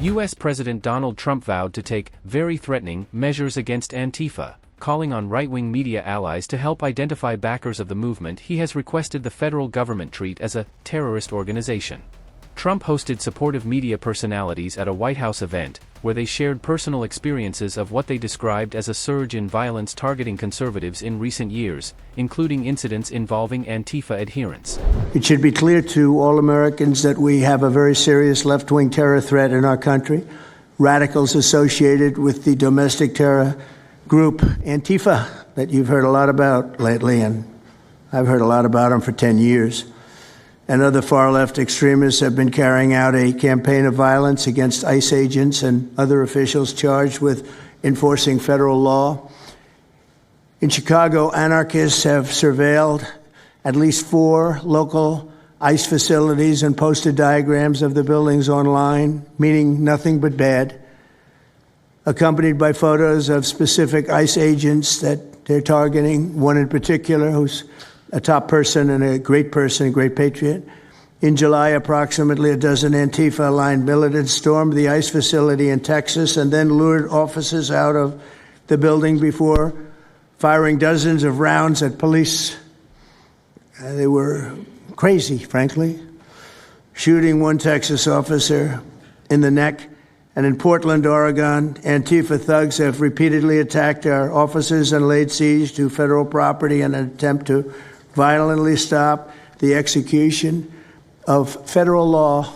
U.S. President Donald Trump vowed to take very threatening measures against Antifa, calling on right-wing media allies to help identify backers of the movement he has requested the federal government treat as a terrorist organization. Trump hosted supportive media personalities at a White House event, where they shared personal experiences of what they described as a surge in violence targeting conservatives in recent years, including incidents involving Antifa adherents. It should be clear to all Americans that we have a very serious left-wing terror threat in our country. Radicals associated with the domestic terror group Antifa that you've heard a lot about lately, and I've heard a lot about them for 10 years. And other far-left extremists have been carrying out a campaign of violence against ICE agents and other officials charged with enforcing federal law. In Chicago, anarchists have surveilled at least 4 local ICE facilities and posted diagrams of the buildings online, meaning nothing but bad, accompanied by photos of specific ICE agents that they're targeting, one in particular who's a top person and a great patriot. In July, approximately a dozen Antifa-aligned militants stormed the ICE facility in Texas and then lured officers out of the building before firing dozens of rounds at police. They were crazy, frankly, shooting one Texas officer in the neck. And in Portland, Oregon, Antifa thugs have repeatedly attacked our officers and laid siege to federal property in an attempt to violently stop the execution of federal law.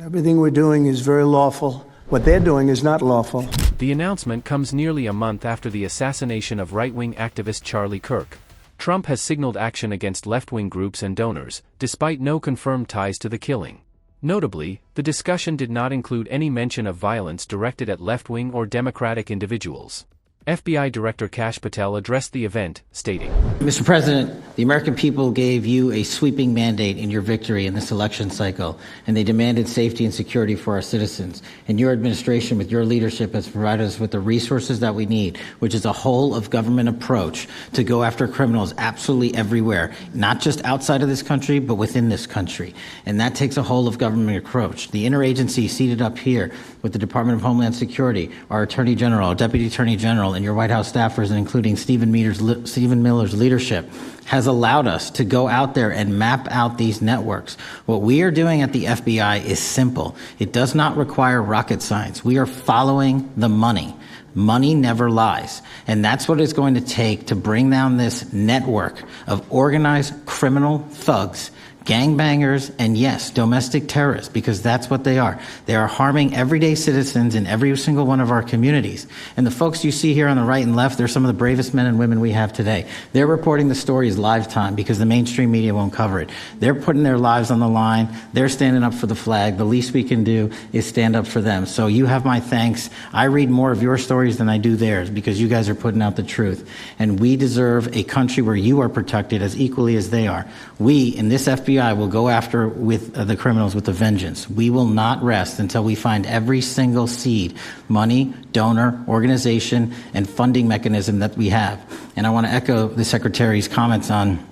Everything we're doing is very lawful. What they're doing is not lawful. The announcement comes nearly a month after the assassination of right-wing activist Charlie Kirk. Trump has signaled action against left-wing groups and donors, despite no confirmed ties to the killing. Notably, the discussion did not include any mention of violence directed at left-wing or Democratic individuals. FBI Director Kash Patel addressed the event, stating, Mr. President, the American people gave you a sweeping mandate in your victory in this election cycle, and they demanded safety and security for our citizens. And your administration, with your leadership, has provided us with the resources that we need, which is a whole-of-government approach to go after criminals absolutely everywhere, not just outside of this country, but within this country. And that takes a whole-of-government approach. The interagency seated up here with the Department of Homeland Security, our Attorney General, our Deputy Attorney General, and your White House staffers, and including Stephen Miller's leadership, has allowed us to go out there and map out these networks. What we are doing at the FBI is simple. It does not require rocket science. We are following the money. Money never lies. And that's what it's going to take to bring down this network of organized criminal thugs, gangbangers, and yes, domestic terrorists, because that's what they are. They are harming everyday citizens in every single one of our communities. And the folks you see here on the right and left, they're some of the bravest men and women we have today. They're reporting the stories live time because the mainstream media won't cover it. They're putting their lives on the line. They're standing up for the flag. The least we can do is stand up for them. So you have my thanks. I read more of your stories than I do theirs because you guys are putting out the truth. And we deserve a country where you are protected as equally as they are. We, in this FBI, will go after with the criminals with a vengeance. We will not rest until we find every single seed, money, donor, organization, and funding mechanism that we have. And I want to echo the Secretary's comments on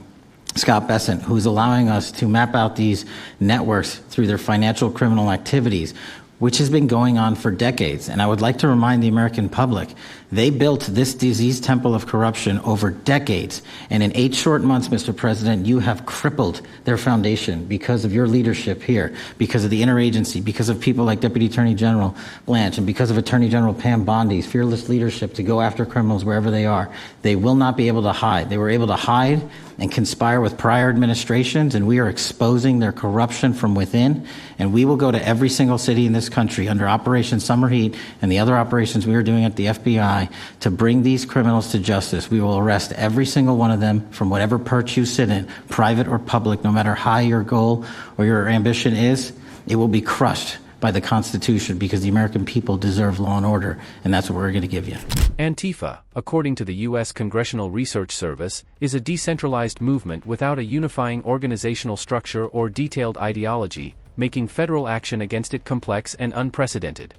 Scott Bessent, who's allowing us to map out these networks through their financial criminal activities, which has been going on for decades. And I would like to remind the American public, they built this diseased temple of corruption over decades. And in 8 short months, Mr. President, you have crippled their foundation because of your leadership here, because of the interagency, because of people like Deputy Attorney General Blanche, and because of Attorney General Pam Bondi's fearless leadership to go after criminals wherever they are. They will not be able to hide. They were able to hide and conspire with prior administrations, and we are exposing their corruption from within. And we will go to every single city in this country under Operation Summer Heat and the other operations we are doing at the FBI to bring these criminals to justice. We will arrest every single one of them from whatever perch you sit in, private or public, no matter how your goal or your ambition is. It will be crushed by the Constitution because the American people deserve law and order, and that's what we're going to give you. Antifa, according to the U.S. Congressional Research Service, is a decentralized movement without a unifying organizational structure or detailed ideology, making federal action against it complex and unprecedented.